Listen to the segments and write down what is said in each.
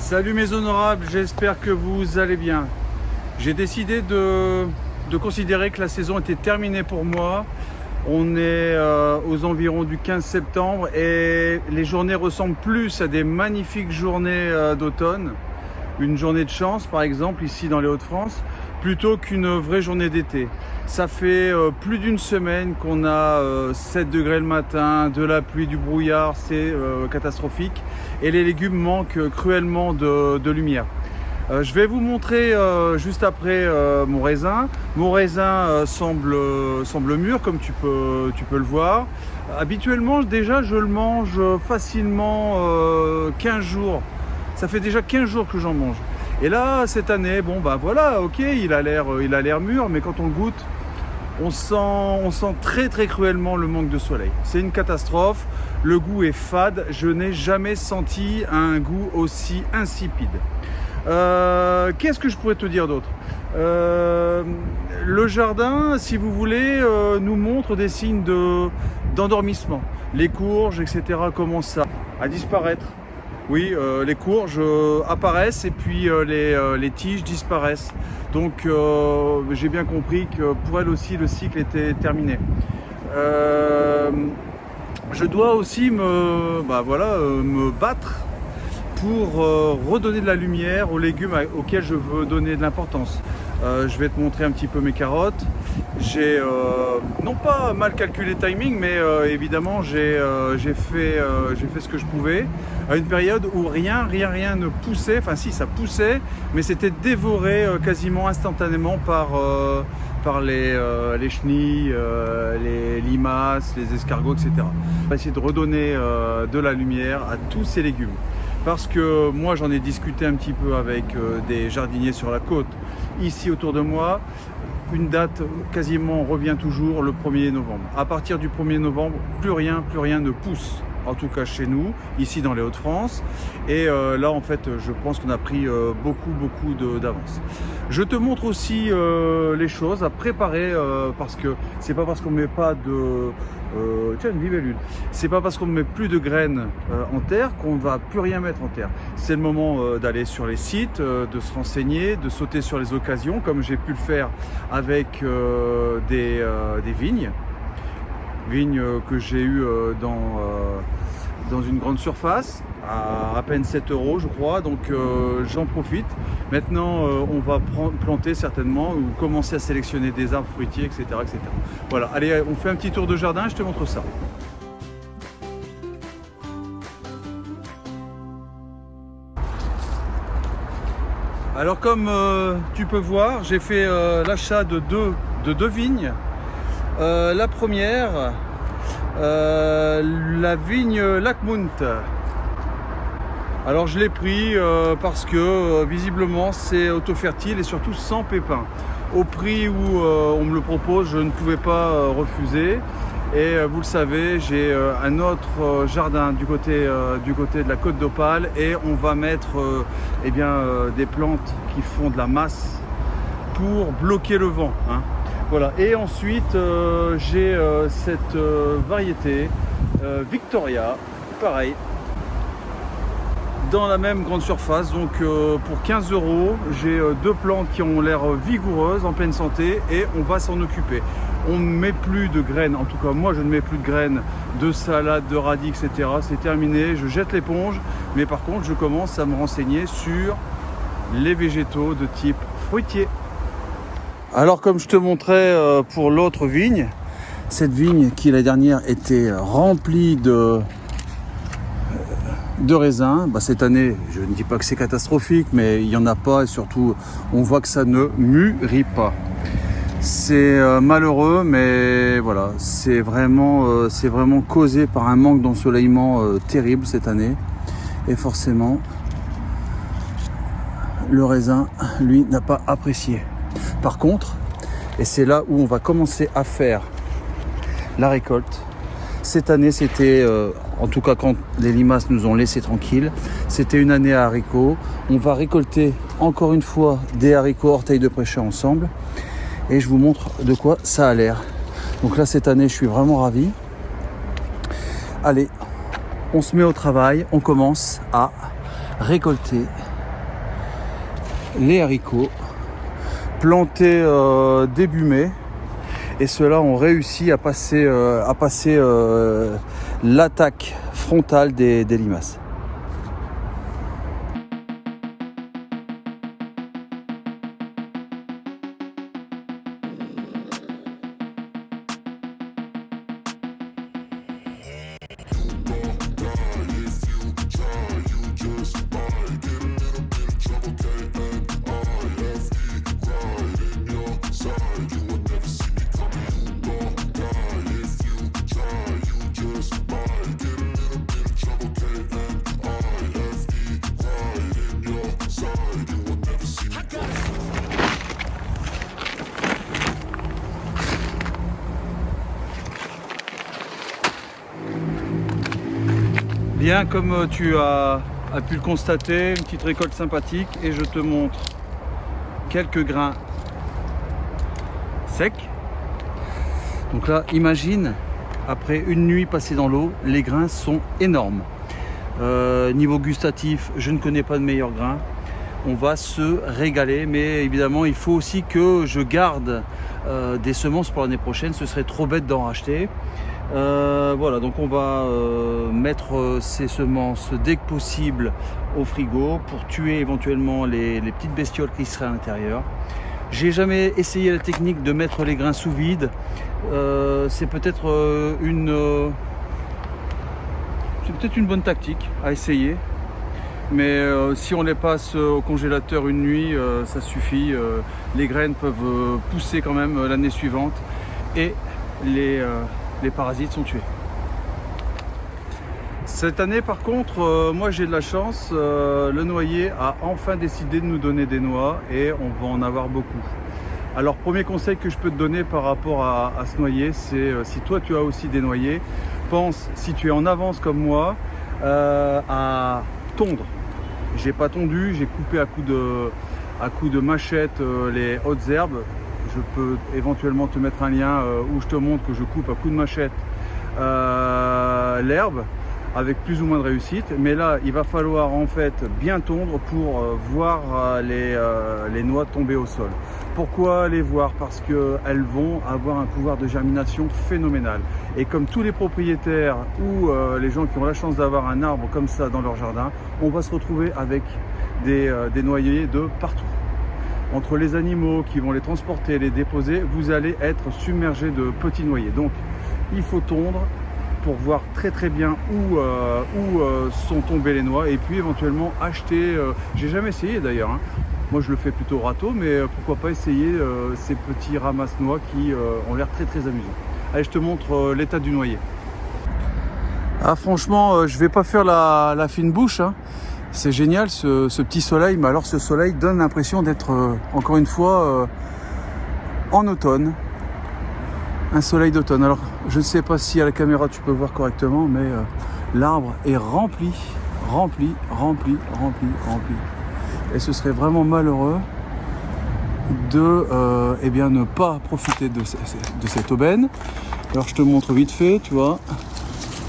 Salut mes honorables, j'espère que vous allez bien. J'ai décidé de considérer que la saison était terminée pour moi. On est aux environs du 15 septembre et les journées ressemblent plus à des magnifiques journées d'automne. Une journée de chance par exemple ici dans les Hauts-de-France, plutôt qu'une vraie journée d'été. Ça fait plus d'une semaine qu'on a 7 degrés le matin, de la pluie, du brouillard, c'est catastrophique. Et les légumes manquent cruellement de lumière. Je vais vous montrer juste après mon raisin. Mon raisin semble mûr comme tu peux le voir. Habituellement déjà je le mange facilement 15 jours. Ça fait déjà 15 jours que j'en mange. Et là, cette année, bon bah voilà, ok, il a l'air mûr, mais quand on le goûte, on sent très très cruellement le manque de soleil. C'est une catastrophe, le goût est fade, je n'ai jamais senti un goût aussi insipide. Qu'est-ce que je pourrais te dire d'autre? Le jardin, si vous voulez, nous montre des signes d'endormissement. Les courges, etc. commencent à disparaître. Oui, les courges apparaissent et puis les tiges disparaissent. Donc j'ai bien compris que pour elle aussi le cycle était terminé. Je dois aussi me battre pour redonner de la lumière aux légumes auxquels je veux donner de l'importance. Je vais te montrer un petit peu mes carottes. J'ai non pas mal calculé le timing, mais évidemment j'ai fait ce que je pouvais à une période où rien ne poussait. Enfin si, ça poussait, mais c'était dévoré quasiment instantanément par les chenilles, les limaces, les escargots, etc. On va essayer de redonner de la lumière à tous ces légumes. Parce que moi j'en ai discuté un petit peu avec des jardiniers sur la côte, ici autour de moi. Une date quasiment revient toujours le 1er novembre. À partir du 1er novembre, plus rien ne pousse. En tout cas chez nous, ici dans les Hauts-de-France. Et là en fait je pense qu'on a pris beaucoup d'avance. Je te montre aussi les choses à préparer parce que c'est pas parce qu'on met pas de... tiens, une libellule. C'est pas parce qu'on ne met plus de graines en terre qu'on va plus rien mettre en terre. C'est le moment d'aller sur les sites, de se renseigner, de sauter sur les occasions comme j'ai pu le faire avec des vignes que j'ai eu dans une grande surface à peine 7 € je crois, donc j'en profite. Maintenant on va planter certainement ou commencer à sélectionner des arbres fruitiers, etc. Voilà, allez, on fait un petit tour de jardin, je te montre ça. Alors comme tu peux voir, j'ai fait l'achat de deux vignes. La première, la vigne Lacmount. Alors je l'ai pris parce que visiblement c'est auto-fertile et surtout sans pépins. Au prix où on me le propose, je ne pouvais pas refuser. Et vous le savez, j'ai un autre jardin du côté de la Côte d'Opale et on va mettre des plantes qui font de la masse pour bloquer le vent. Hein. Voilà. Et ensuite j'ai cette variété Victoria, pareil, dans la même grande surface. Donc pour 15 €, j'ai deux plantes qui ont l'air vigoureuses, en pleine santé, et on va s'en occuper. On ne met plus de graines, en tout cas moi je ne mets plus de graines de salade, de radis, etc. C'est terminé, je jette l'éponge, mais par contre je commence à me renseigner sur les végétaux de type fruitier. Alors comme je te montrais pour l'autre vigne, cette vigne qui la dernière était remplie de raisins, cette année je ne dis pas que c'est catastrophique, mais il n'y en a pas et surtout on voit que ça ne mûrit pas. C'est malheureux, mais voilà, c'est vraiment causé par un manque d'ensoleillement terrible cette année. Et forcément, le raisin, lui, n'a pas apprécié. Par contre, et c'est là où on va commencer à faire la récolte, cette année c'était, en tout cas quand les limaces nous ont laissé tranquilles, c'était une année à haricots. On va récolter encore une fois des haricots orteils de prêcheur ensemble. Et je vous montre de quoi ça a l'air. Donc là cette année je suis vraiment ravi. Allez, on se met au travail, on commence à récolter les haricots plantés début mai. Et ceux-là ont réussi à passer l'attaque frontale des limaces. Bien, comme tu as pu le constater, une petite récolte sympathique, et je te montre quelques grains secs. Donc là, imagine, après une nuit passée dans l'eau, les grains sont énormes. Niveau gustatif, je ne connais pas de meilleurs grains. On va se régaler, mais évidemment, il faut aussi que je garde des semences pour l'année prochaine. Ce serait trop bête d'en racheter. Voilà, donc on va mettre ces semences dès que possible au frigo pour tuer éventuellement les petites bestioles qui seraient à l'intérieur. J'ai jamais essayé la technique de mettre les grains sous vide. C'est peut-être une bonne tactique à essayer. Mais si on les passe au congélateur une nuit, ça suffit. Les graines peuvent pousser quand même l'année suivante et les parasites sont tués. Cette année par contre, moi j'ai de la chance, le noyer a enfin décidé de nous donner des noix et on va en avoir beaucoup. Alors premier conseil que je peux te donner par rapport à ce noyer, c'est si toi tu as aussi des noyers, pense, si tu es en avance comme moi, à tondre. J'ai pas tondu, j'ai coupé à coups de machette les hautes herbes. Je peux éventuellement te mettre un lien où je te montre que je coupe à coups de machette l'herbe avec plus ou moins de réussite. Mais là, il va falloir en fait bien tondre pour voir les noix tomber au sol. Pourquoi les voir? Parce qu'elles vont avoir un pouvoir de germination phénoménal. Et comme tous les propriétaires ou les gens qui ont la chance d'avoir un arbre comme ça dans leur jardin, on va se retrouver avec des noyers de partout. Entre les animaux qui vont les transporter, les déposer, vous allez être submergé de petits noyers. Donc il faut tondre pour voir très très bien où sont tombées les noix et puis éventuellement acheter, j'ai jamais essayé d'ailleurs, hein. Moi je le fais plutôt râteau, mais pourquoi pas essayer ces petits ramasse-noix qui ont l'air très très amusants. Allez, je te montre l'état du noyer. Ah franchement, je vais pas faire la fine bouche, hein. C'est génial ce petit soleil, mais alors ce soleil donne l'impression d'être encore une fois en automne. Un soleil d'automne. Alors je ne sais pas si à la caméra tu peux voir correctement, mais l'arbre est rempli. Et ce serait vraiment malheureux de ne pas profiter de cette aubaine. Alors je te montre vite fait, tu vois,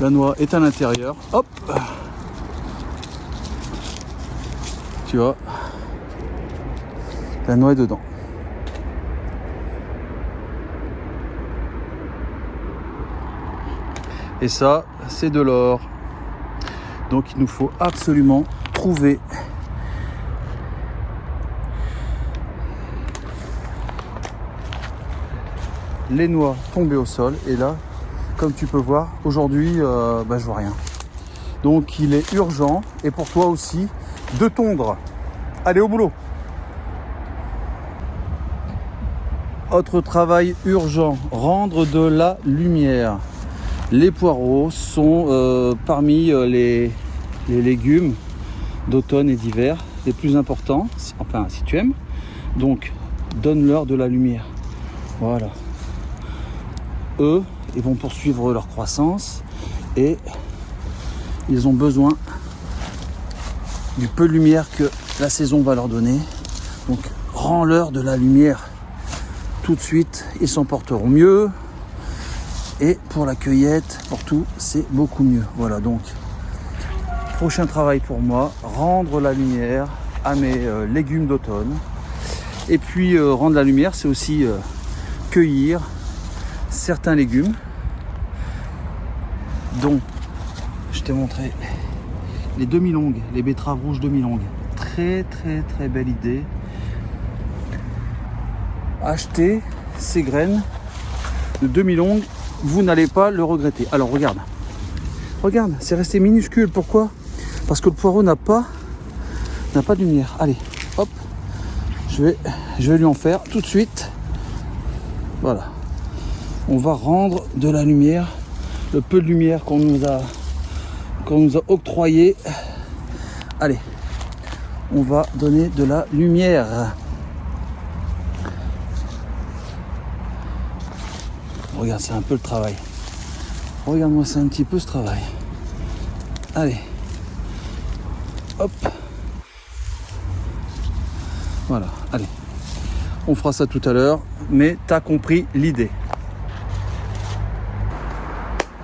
la noix est à l'intérieur. Hop, tu vois, la noix est dedans. Et ça, c'est de l'or. Donc il nous faut absolument trouver les noix tombées au sol. Et là, comme tu peux voir, aujourd'hui, je vois rien. Donc il est urgent, et pour toi aussi, de tondre. Allez, au boulot. Autre travail urgent, rendre de la lumière. Les poireaux sont parmi les légumes d'automne et d'hiver les plus importants, enfin si tu aimes. Donc donne-leur de la lumière. Voilà. Eux, ils vont poursuivre leur croissance et ils ont besoin du peu de lumière que la saison va leur donner. Donc rends-leur de la lumière tout de suite, ils s'en porteront mieux. Et pour la cueillette, pour tout, c'est beaucoup mieux. Voilà, donc prochain travail pour moi, rendre la lumière à mes légumes d'automne. Et puis rendre la lumière, c'est aussi cueillir certains légumes dont je t'ai montré les demi-longues, les betteraves rouges demi-longues. Très très très belle idée. Achetez ces graines de demi-longues, vous n'allez pas le regretter. Alors regarde, c'est resté minuscule. Pourquoi? Parce que le poireau n'a pas de lumière. Allez, hop, je vais lui en faire tout de suite. Voilà, on va rendre de la lumière, le peu de lumière qu'on nous a octroyé. Allez, on va donner de la lumière. Regarde, c'est un peu le travail. Regarde-moi, c'est un petit peu ce travail. Allez, hop, voilà, allez, on fera ça tout à l'heure, mais t'as compris l'idée.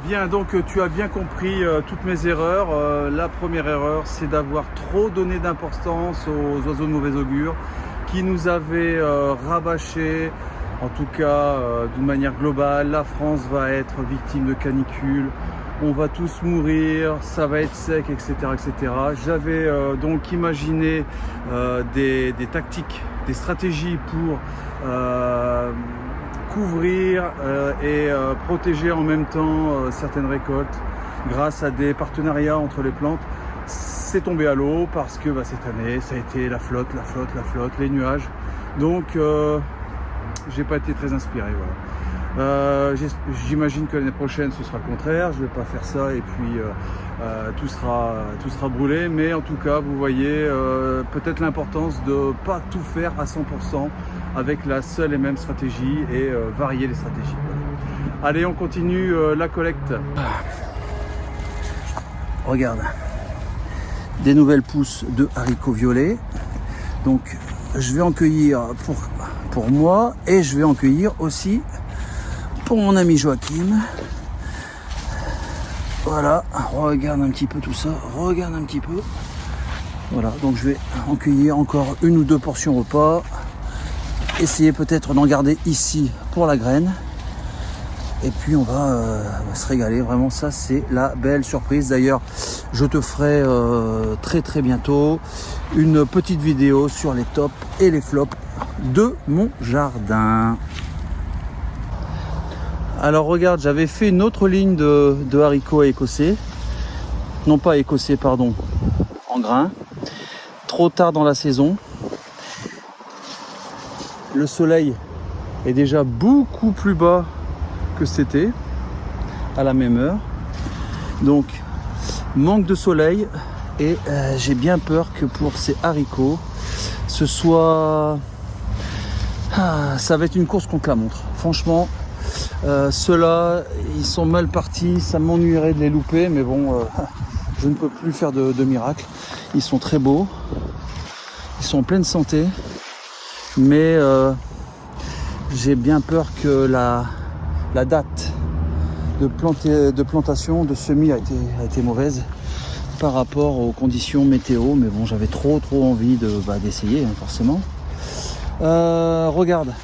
Bien, donc tu as bien compris toutes mes erreurs. La première erreur, c'est d'avoir trop donné d'importance aux oiseaux de mauvais augure qui nous avaient rabâché. En tout cas, d'une manière globale, la France va être victime de canicule, on va tous mourir, ça va être sec, etc. etc. J'avais donc imaginé des tactiques, des stratégies pour couvrir et protéger en même temps certaines récoltes grâce à des partenariats entre les plantes. C'est tombé à l'eau parce que cette année, ça a été la flotte, les nuages. Donc, j'ai pas été très inspiré, voilà. J'imagine que l'année prochaine ce sera le contraire, je vais pas faire ça et puis tout sera brûlé, mais en tout cas vous voyez peut-être l'importance de pas tout faire à 100% avec la seule et même stratégie et varier les stratégies. Voilà. Allez, on continue la collecte. Regarde, des nouvelles pousses de haricots violets, donc je vais en cueillir pour moi et je vais en cueillir aussi pour mon ami Joachim. Voilà, regarde un petit peu tout ça, regarde un petit peu. Voilà, donc je vais en cueillir encore une ou deux portions repas. Essayer peut-être d'en garder ici pour la graine. Et puis on va se régaler, vraiment ça c'est la belle surprise. D'ailleurs je te ferai très très bientôt une petite vidéo sur les tops et les flops de mon jardin. Alors regarde, j'avais fait une autre ligne de haricots écossais, non pas écossais pardon, en grains, trop tard dans la saison. Le soleil est déjà beaucoup plus bas que cet été à la même heure, donc manque de soleil et j'ai bien peur que pour ces haricots ce soit ça va être une course contre la montre. Franchement ceux-là ils sont mal partis, ça m'ennuierait de les louper, mais bon je ne peux plus faire de miracle. Ils sont très beaux, ils sont en pleine santé, mais j'ai bien peur que la date de plantation, de semis a été mauvaise par rapport aux conditions météo, mais bon, j'avais trop envie d'essayer, forcément. Regarde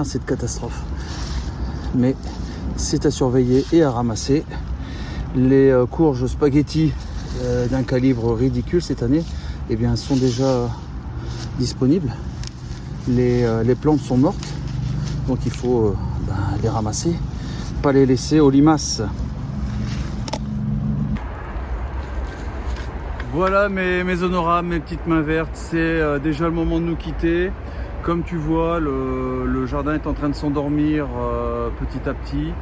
cette catastrophe, mais c'est à surveiller et à ramasser. Les courges spaghetti d'un calibre ridicule cette année, eh bien, sont déjà disponibles. Les plantes sont mortes, donc il faut les ramasser, pas les laisser aux limaces. Voilà mes honorables, mes petites mains vertes, c'est déjà le moment de nous quitter. Comme tu vois, le jardin est en train de s'endormir petit à petit,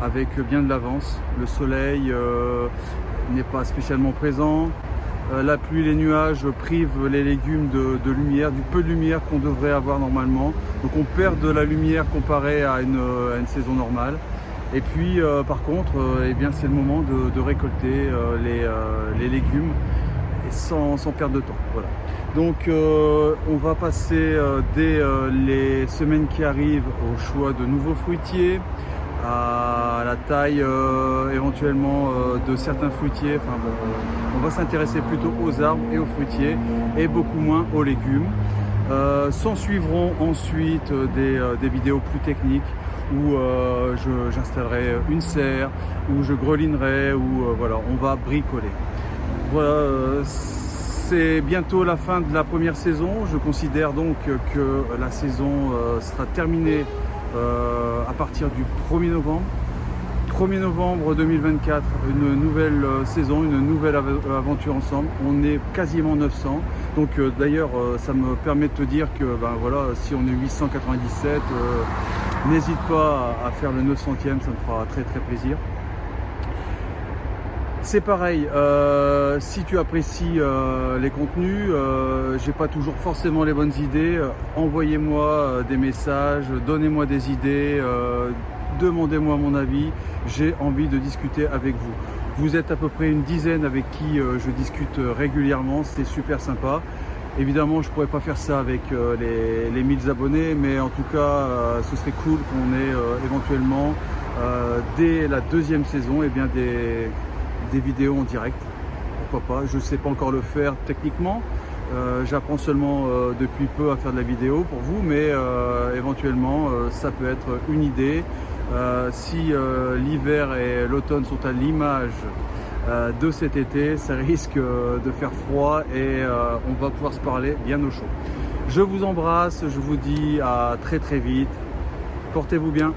avec bien de l'avance. Le soleil n'est pas spécialement présent. La pluie, les nuages privent les légumes de lumière, du peu de lumière qu'on devrait avoir normalement. Donc on perd de la lumière comparé à une saison normale. Et puis par contre, eh bien, c'est le moment de récolter les légumes sans perdre de temps. Voilà. Donc on va passer dès les semaines qui arrivent au choix de nouveaux fruitiers, à la taille éventuellement de certains fruitiers. Enfin, bon, on va s'intéresser plutôt aux arbres et aux fruitiers et beaucoup moins aux légumes. S'en suivront ensuite des vidéos plus techniques où j'installerai une serre, où je grelinerai, où voilà, on va bricoler. Voilà, c'est bientôt la fin de la première saison. Je considère donc que la saison sera terminée à partir du 1er novembre. 1er novembre 2024, une nouvelle saison, une nouvelle aventure ensemble. On est quasiment 900. Donc d'ailleurs, ça me permet de te dire que ben, voilà, si on est 897, n'hésite pas à faire le 900e, ça me fera très très plaisir. C'est pareil, si tu apprécies les contenus, j'ai pas toujours forcément les bonnes idées, envoyez-moi des messages, donnez-moi des idées, demandez-moi mon avis, j'ai envie de discuter avec vous. Vous êtes à peu près une dizaine avec qui je discute régulièrement, c'est super sympa. Évidemment, je ne pourrais pas faire ça avec les 1000 abonnés, mais en tout cas, ce serait cool qu'on ait éventuellement, dès la deuxième saison, eh bien, des vidéos en direct. Pourquoi pas, je ne sais pas encore le faire techniquement. J'apprends seulement depuis peu à faire de la vidéo pour vous, mais éventuellement, ça peut être une idée. Si l'hiver et l'automne sont à l'image de cet été, ça risque de faire froid et on va pouvoir se parler bien au chaud. Je vous embrasse, je vous dis à très très vite. Portez-vous bien.